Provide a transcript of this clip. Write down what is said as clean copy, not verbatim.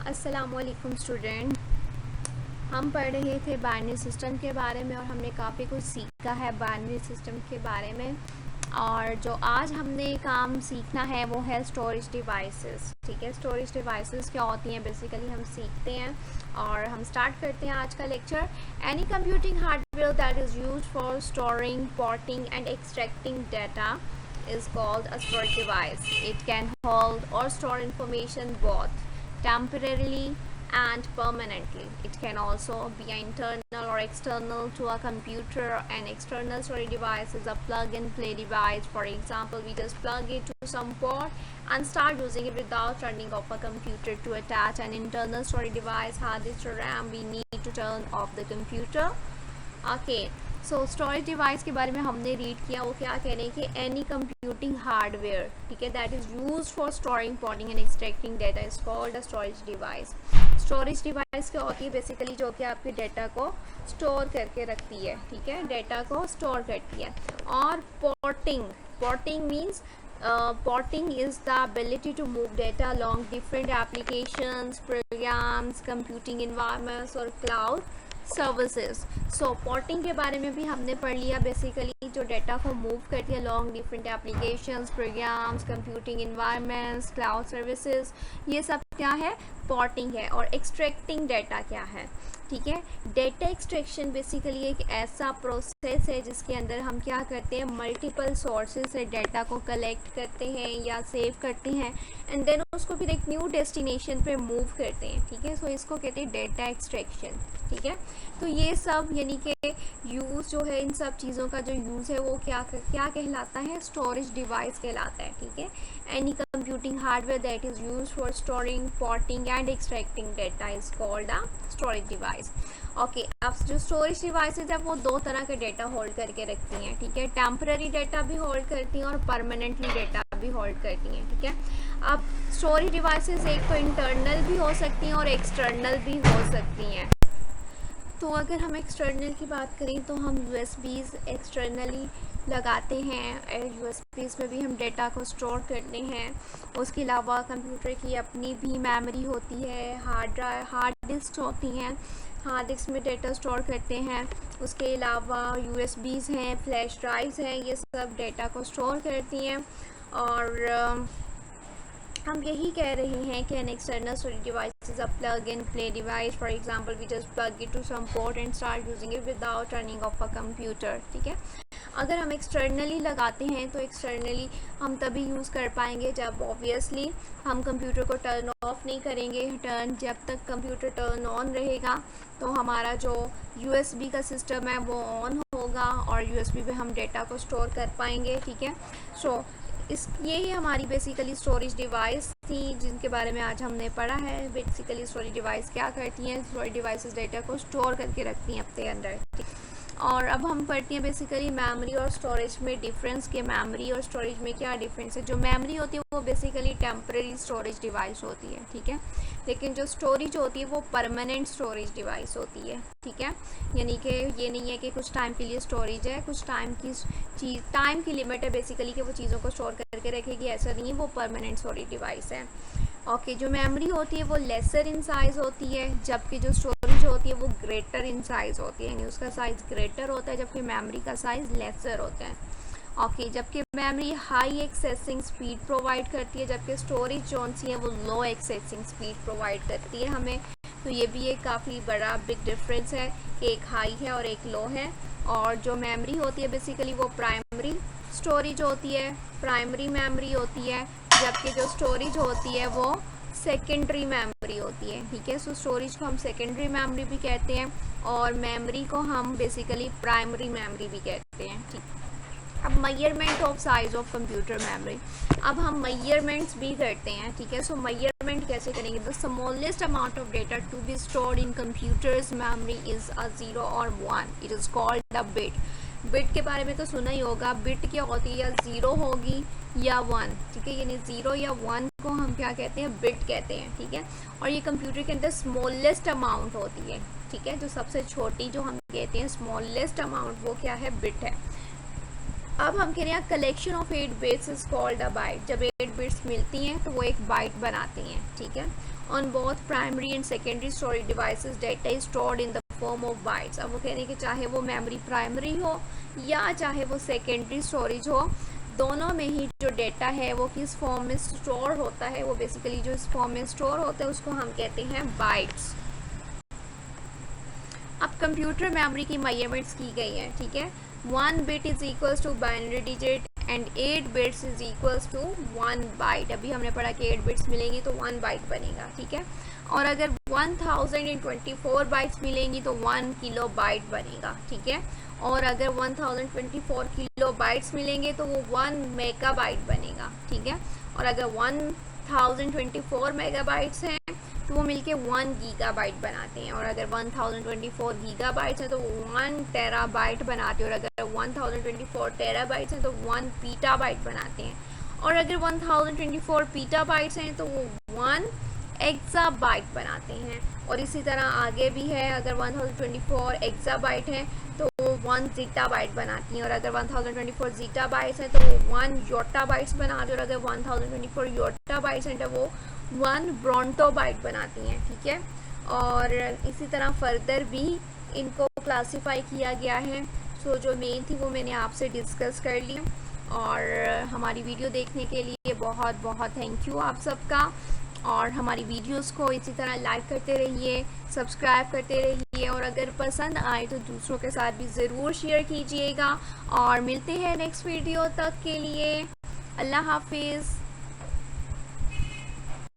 अस्सलामुअलैकुम स्टूडेंट। हम पढ़ रहे थे बाइनरी सिस्टम के बारे में और हमने काफ़ी कुछ सीखा है बाइनरी सिस्टम के बारे में। और जो आज हमने काम सीखना है वो है स्टोरेज डिवाइसेस। ठीक है, स्टोरेज डिवाइसेस क्या होती हैं बेसिकली हम सीखते हैं और हम स्टार्ट करते हैं आज का lecture. Any computing hardware that is used for storing, porting and extracting data is called a storage device. It can hold or store information both temporarily and permanently. It can also be internal or external to a computer. An external storage device is a plug-and-play device. For example, we just plug it to some port and start using it without turning off a computer. To attach an internal storage device, hard disk or RAM, we need to turn off the computer. Okay. So storage device के बारे में हमने read किया, वो क्या कह रहे हैं कि एनी कंप्यूटिंग हार्डवेयर, ठीक है, that is used for storing, porting and extracting data is called a storage device. Storage device क्या होती है बेसिकली, जो कि आपके डाटा को स्टोर करके रखती है, ठीक है, डाटा को स्टोर करती है। और porting means porting is the ability to move data along different applications, programs, computing environments और cloud सर्विसेज। सो पोर्टिंग के बारे में भी हमने पढ़ लिया, बेसिकली जो डाटा को मूव करती है long different applications, programs, computing environments, cloud services, ये सब क्या है, पोर्टिंग है। और एक्सट्रैक्टिंग डाटा क्या है, ठीक है, डेटा एक्सट्रैक्शन बेसिकली एक ऐसा प्रोसेस है जिसके अंदर हम क्या करते हैं, मल्टीपल सोर्सेज से डाटा को कलेक्ट करते हैं या सेव करते हैं एंड देन उसको फिर एक न्यू डेस्टिनेशन पे मूव करते हैं, ठीक है। सो इसको कहते हैं डेटा एक्सट्रैक्शन, ठीक है। तो ये सब यानी कि यूज़ जो है, इन सब चीज़ों का जो यूज़ है वो क्या कहलाता है, स्टोरेज डिवाइस कहलाता है, ठीक है। Any computing hardware that is used for storing, porting and extracting data is called a storage device. Okay, अब जो स्टोरेज डिवाइसेज है वो दो तरह के डाटा होल्ड करके रखती हैं, ठीक है। टेम्पररी डाटा भी होल्ड करती हैं और परमानेंटली डाटा भी होल्ड करती हैं, ठीक है। अब स्टोरेज डिवाइसेज एक तो इंटरनल भी हो सकती हैं और एक्सटर्नल भी हो सकती हैं। तो अगर हम एक्सटर्नल की बात करें तो हम यूएसबीज़ एक्सटर्नली लगाते हैं, यूएसबीज़ में भी हम डेटा को स्टोर करते हैं। उसके अलावा कंप्यूटर की अपनी भी मेमोरी होती है, हार्ड डिस्क होती हैं, हार्ड डिस्क में डेटा स्टोर करते हैं। उसके अलावा यूएसबीज़ हैं, फ्लैश ड्राइव्स हैं, ये सब डेटा को स्टोर करती हैं। और हम यही कह रहे हैं कि an external storage device is a plug and play device. For example, we just plug it to some port and start using it without turning off a computer, ठीक है। अगर हम एक्सटर्नली लगाते हैं तो एक्सटर्नली हम तभी यूज़ कर पाएंगे जब ऑब्वियसली हम कंप्यूटर को टर्न ऑफ नहीं करेंगे। जब तक कंप्यूटर टर्न ऑन रहेगा तो हमारा जो यूएसबी का सिस्टम है वो ऑन होगा और यूएसबी पे हम डेटा को स्टोर कर पाएंगे, ठीक है। सो यही हमारी बेसिकली स्टोरेज डिवाइस थी जिनके बारे में आज हमने पढ़ा है। बेसिकली स्टोरेज डिवाइस क्या करती हैं, स्टोरेज डिवाइसेस डेटा को स्टोर करके रखती हैं अपने अंदर। और अब हम पढ़ती हैं बेसिकली मेमोरी और स्टोरेज में डिफरेंस के, मेमोरी और स्टोरेज में क्या डिफरेंस है। जो मेमोरी होती है वो बेसिकली टेम्परेरी स्टोरेज डिवाइस होती है, ठीक है, लेकिन जो स्टोरेज होती है वो परमानेंट स्टोरेज डिवाइस होती है, ठीक है। यानी कि ये नहीं है कि कुछ टाइम के लिए स्टोरेज है, कुछ टाइम की लिमिट है बेसिकली कि वो चीज़ों को स्टोर करके रखेगी, ऐसा नहीं है, वो परमानेंट स्टोरेज डिवाइस है। ओके, जो मेमोरी होती है वो लेसर इन साइज़ होती है, जबकि जो स्टोरेज होती है वो ग्रेटर इन साइज़ होती है, यानी उसका साइज़ ग्रेटर होता है जबकि मेमोरी का साइज़ लेसर होता है। ओके, जबकि memory high accessing speed provide करती है जबकि स्टोरेज जो सी है वो लो एक्सेसिंग स्पीड प्रोवाइड करती है हमें। तो ये भी एक काफ़ी बड़ा बिग डिफरेंस है कि एक हाई है और एक लो है। और जो मेमोरी होती है बेसिकली वो प्राइमरी स्टोरेज होती है, प्राइमरी मेमोरी होती है, जबकि जो स्टोरेज होती है वो सेकेंडरी मेमोरी होती है, ठीक है। सो स्टोरेज को हम सेकेंडरी मेमोरी भी कहते हैं और मेमोरी को हम बेसिकली प्राइमरी मेमोरी भी कहते हैं, ठीक। अब measurement of size of computer memory, अब हम मेजरमेंट्स भी करते हैं, ठीक है। सो मेजरमेंट कैसे करेंगे, the smallest amount of data to be stored in computers memory is a 0 और 1, it is called a bit. Bit के बारे में तो सुना ही होगा, बिट क्या होती है, या 0 होगी या 1, ठीक है, यानी 0 या 1 को हम क्या कहते हैं, बिट कहते हैं, ठीक है। और ये कंप्यूटर के अंदर स्मॉलेस्ट अमाउंट होती है, ठीक है, जो सबसे छोटी जो हम कहते हैं स्मॉलेस्ट अमाउंट वो क्या है, बिट है। अब हम कह रहे हैं collection of 8 bits is called a byte. जब 8 बिट्स मिलती हैं तो वो एक बाइट बनाती हैं, ठीक है। On both primary and secondary storage devices data is stored in the form of bytes. अब वो कह रहे हैं कि चाहे वो मेमोरी प्राइमरी हो या चाहे वो सेकेंडरी स्टोरेज हो, दोनों में ही जो डेटा है वो किस फॉर्म में स्टोर होता है, वो बेसिकली जो इस फॉर्म में स्टोर होता है उसको हम कहते हैं बाइट्स। अब कंप्यूटर मेमोरी की मेजरमेंट्स की गई हैं, ठीक है। 1 bit is equals to binary digit and 8 bits is equals to 1 byte. अभी हमने पढ़ा कि 8 बिट्स मिलेंगी तो 1 बाइट बनेगा, ठीक है। और अगर 1024 बाइट्स मिलेंगी तो 1 किलो बाइट बनेगा, ठीक है। और अगर 1024 किलो बाइट्स मिलेंगे तो वो 1 मेगाबाइट बनेगा, ठीक है। और अगर 1024 मेगाबाइट्स हैं तो वो मिलके 1 गीगाबाइट बनाते हैं। और अगर 1024 गीगाबाइट्स हैं तो वो 1 टेराबाइट बनाते हैं। और अगर 1024 टेराबाइट्स हैं तो 1 पीटाबाइट बनाते हैं। और अगर 1024 पीटाबाइट्स हैं तो वो 1 एक्साबाइट बनाते हैं। और इसी तरह आगे भी है, अगर 1024 एक्साबाइट हैं तो वो 1 जीटाबाइट बनाती हैं। और अगर 1024 जीटाबाइट्स हैं तो वो 1 योटाबाइट्स बनाते हैं। और अगर 1024 योटाबाइट्स हैं तो वो 1 ब्रोंटोबाइट बनाती हैं, ठीक है। और इसी तरह फर्दर भी इनको क्लासीफाई किया गया है। सो जो मेन थी वो मैंने आपसे डिस्कस कर ली। और हमारी वीडियो देखने के लिए बहुत बहुत थैंक यू आप सबका। और हमारी वीडियोस को इसी तरह लाइक करते रहिए, सब्सक्राइब करते रहिए, और अगर पसंद आए तो दूसरों के साथ भी ज़रूर शेयर कीजिएगा। और मिलते हैं नेक्स्ट वीडियो तक के लिए। अल्लाह हाफिज़।